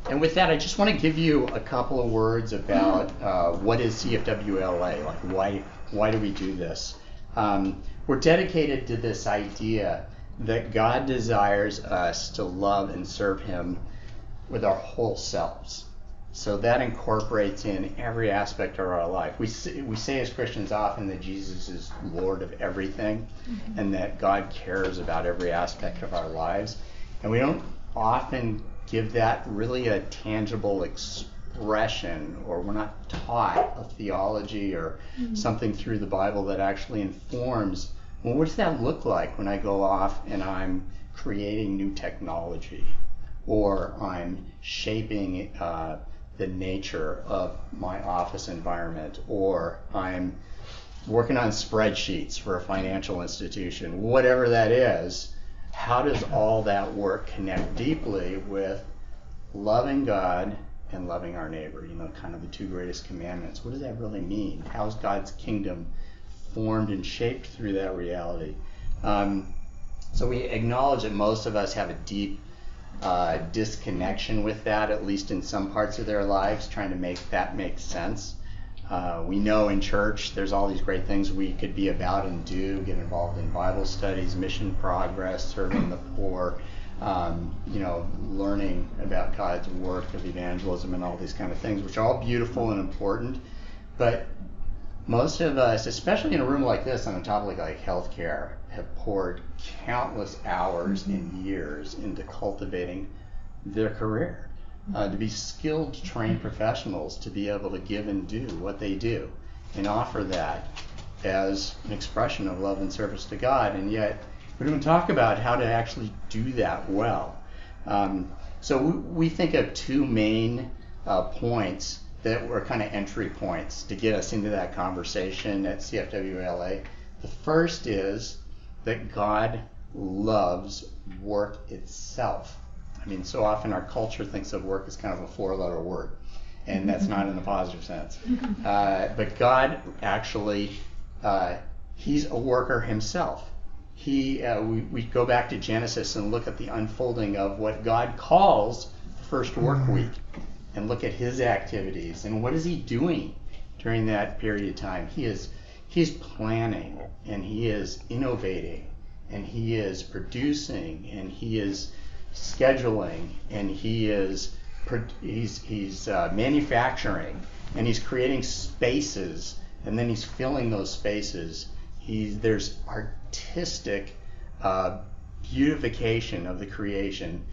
And with that, I just want to give you a couple of words about what is CFWLA, like why do we do this? We're dedicated to this idea that God desires us to love and serve him with our whole selves. So that incorporates in every aspect of our life. We say as Christians often that Jesus is Lord of everything, and that God cares about every aspect of our lives. And we don't often give that really a tangible expression, or we're not taught a theology or something through the Bible that actually informs, well, what does that look like when I go off and I'm creating new technology, or I'm shaping the nature of my office environment, or I'm working on spreadsheets for a financial institution, whatever that is. How does all that work connect deeply with loving God and loving our neighbor? You know, kind of the two greatest commandments. What does that really mean? How's God's kingdom formed and shaped through that reality? So we acknowledge that most of us have a deep disconnection with that, at least in some parts of their lives, trying to make that make sense. We know in church there's all these great things we could be about and do, get involved in Bible studies, mission progress, serving the poor, learning about God's work of evangelism and all these kind of things, which are all beautiful and important. But most of us, especially in a room like this on a topic like healthcare, have poured countless hours and years into cultivating their career, to be skilled, trained professionals, to be able to give and do what they do and offer that as an expression of love and service to God. And yet we don't talk about how to actually do that well. So we think of two main points that were kind of entry points to get us into that conversation at CFWLA. The first is that God loves work itself. I mean, so often our culture thinks of work as kind of a four-letter word, and that's not in the positive sense. But God actually, he's a worker himself. We go back to Genesis and look at the unfolding of what God calls the first work week, and look at his activities and what is he doing during that period of time. He's planning, and he is innovating, and he is producing, and he is scheduling, and he's manufacturing, and he's creating spaces, and then he's filling those spaces. There's artistic beautification of the creation.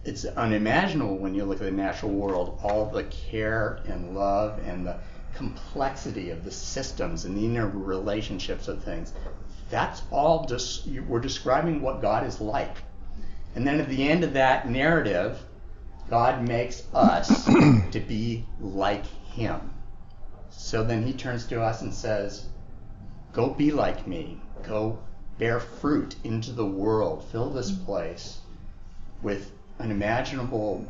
It's unimaginable when you look at the natural world, all the care and love and the complexity of the systems and the inner relationships of things. That's all just, we're describing what God is like. And then at the end of that narrative, God makes us to be like him. So then he turns to us and says, go be like me. Go bear fruit into the world. Fill this place with unimaginable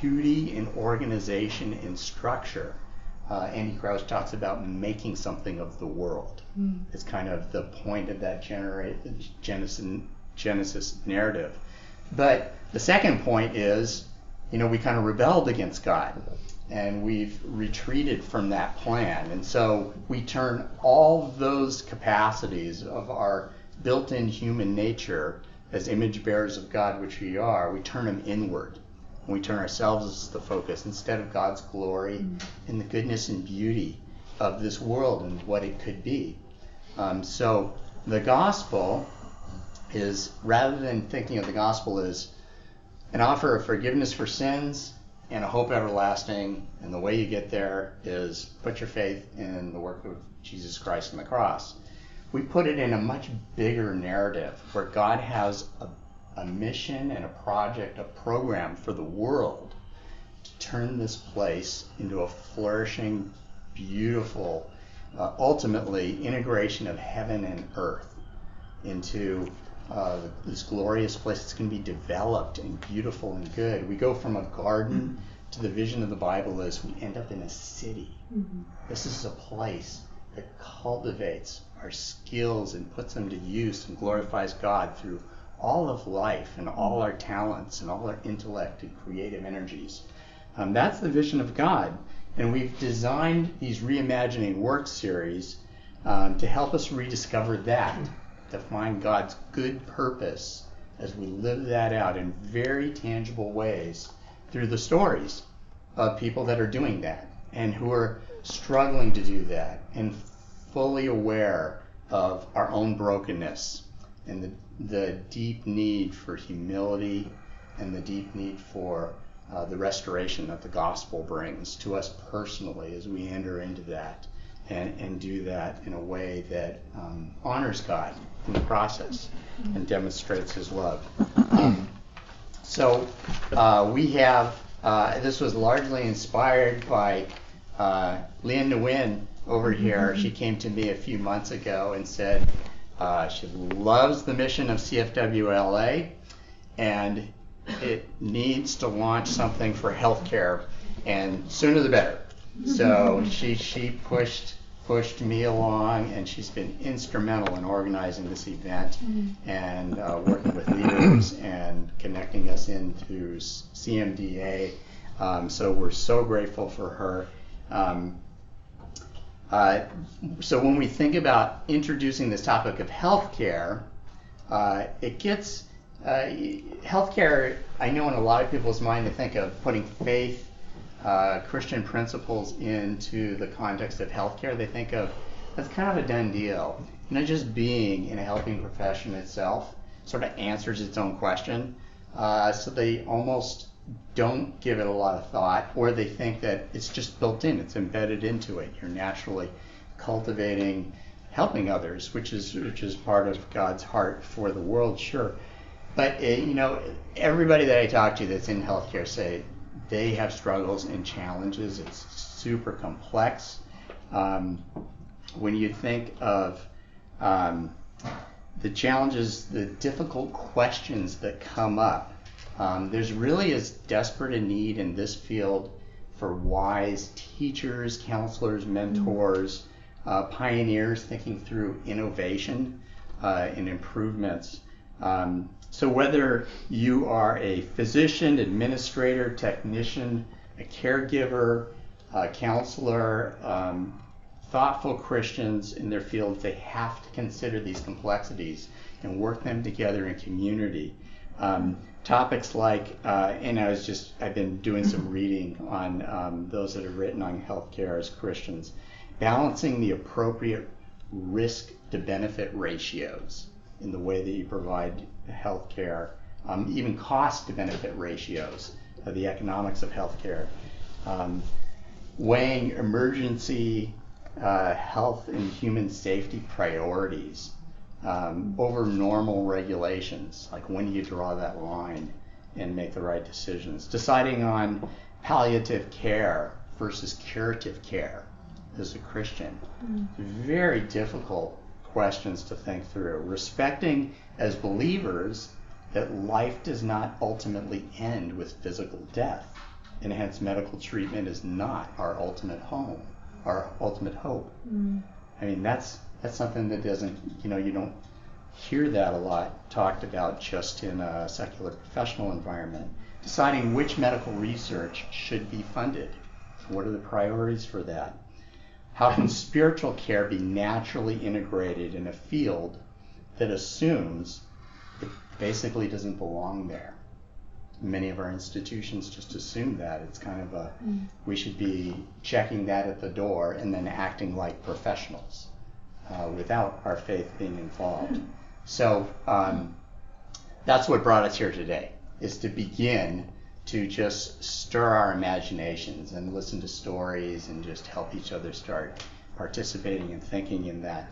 beauty and organization and structure. Andy Crouch talks about making something of the world. It's kind of the point of that Genesis narrative. But the second point is, we kind of rebelled against God, and we've retreated from that plan. And so we turn all those capacities of our built-in human nature as image bearers of God, which we are, we turn them inward. We turn ourselves as the focus instead of God's glory and the goodness and beauty of this world and what it could be. So the gospel is, rather than thinking of the gospel as an offer of forgiveness for sins and a hope everlasting, and the way you get there is put your faith in the work of Jesus Christ on the cross, we put it in a much bigger narrative where God has a mission and a project, a program for the world to turn this place into a flourishing, beautiful, ultimately integration of heaven and earth into this glorious place that's going to be developed and beautiful and good. We go from a garden to the vision of the Bible is we end up in a city. This is a place that cultivates our skills and puts them to use and glorifies God through all of life and all our talents and all our intellect and creative energies. That's the vision of God. And we've designed these Reimagining work series to help us rediscover that, to find God's good purpose as we live that out in very tangible ways through the stories of people that are doing that and who are struggling to do that and fully aware of our own brokenness and the deep need for humility and the deep need for the restoration that the gospel brings to us personally as we enter into that and do that in a way that honors God in the process and demonstrates his love. So we have, this was largely inspired by Leanne Nguyen over here. She came to me a few months ago and said she loves the mission of CFWLA and it needs to launch something for healthcare, and sooner the better. So she pushed me along, and she's been instrumental in organizing this event and working with leaders and connecting us into CMDA. So we're so grateful for her. So when we think about introducing this topic of healthcare, it gets healthcare. I know in a lot of people's mind they think of putting faith, Christian principles into the context of healthcare. They think of that's kind of a done deal. Just being in a helping profession itself sort of answers its own question. So they almost don't give it a lot of thought, or they think that it's just built in, it's embedded into it. You're naturally cultivating helping others, which is part of God's heart for the world, sure. But everybody that I talk to that's in healthcare say they have struggles and challenges. It's super complex. When you think of the challenges, the difficult questions that come up, there's really as desperate a need in this field for wise teachers, counselors, mentors, pioneers thinking through innovation and improvements. So whether you are a physician, administrator, technician, a caregiver, a counselor, thoughtful Christians in their fields, they have to consider these complexities and work them together in community. Topics like, and I've been doing some reading on those that have written on healthcare as Christians, balancing the appropriate risk to benefit ratios in the way that you provide healthcare, even cost to benefit ratios of the economics of healthcare, weighing emergency health and human safety priorities over normal regulations, like when do you draw that line and make the right decisions, deciding on palliative care versus curative care as a Christian. Very difficult questions to think through, respecting as believers that life does not ultimately end with physical death, and hence medical treatment is not our ultimate home, our ultimate hope. I mean, that's something that doesn't, you don't hear that a lot talked about just in a secular professional environment. Deciding which medical research should be funded. What are the priorities for that? How can spiritual care be naturally integrated in a field that assumes it basically doesn't belong there? Many of our institutions just assume that. It's kind of we should be checking that at the door and then acting like professionals without our faith being involved. So that's what brought us here today, is to begin to just stir our imaginations and listen to stories and just help each other start participating and thinking in that.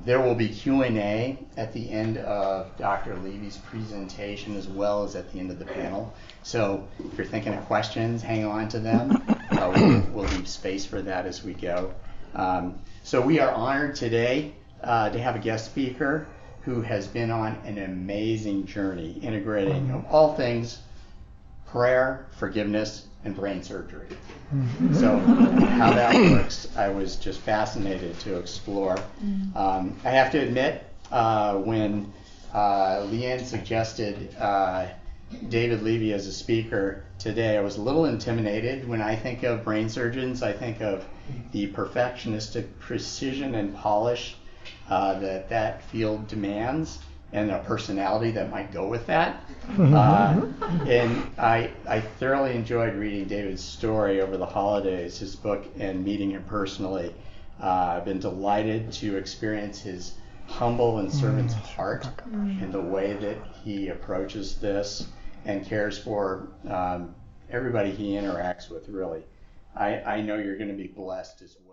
There will be Q&A at the end of Dr. Levy's presentation as well as at the end of the panel. So if you're thinking of questions, hang on to them. We'll leave space for that as we go. So we are honored today to have a guest speaker who has been on an amazing journey integrating, of all things, prayer, forgiveness, and brain surgery. So how that works, I was just fascinated to explore. I have to admit, when Leanne suggested David Levy as a speaker today. I was a little intimidated. When I think of brain surgeons, I think of the perfectionistic precision and polish that field demands, and a personality that might go with that. And I thoroughly enjoyed reading David's story over the holidays, his book, and meeting him personally. I've been delighted to experience his humble and servant's heart in the way that he approaches this and cares for everybody he interacts with, really. I know you're going to be blessed as well.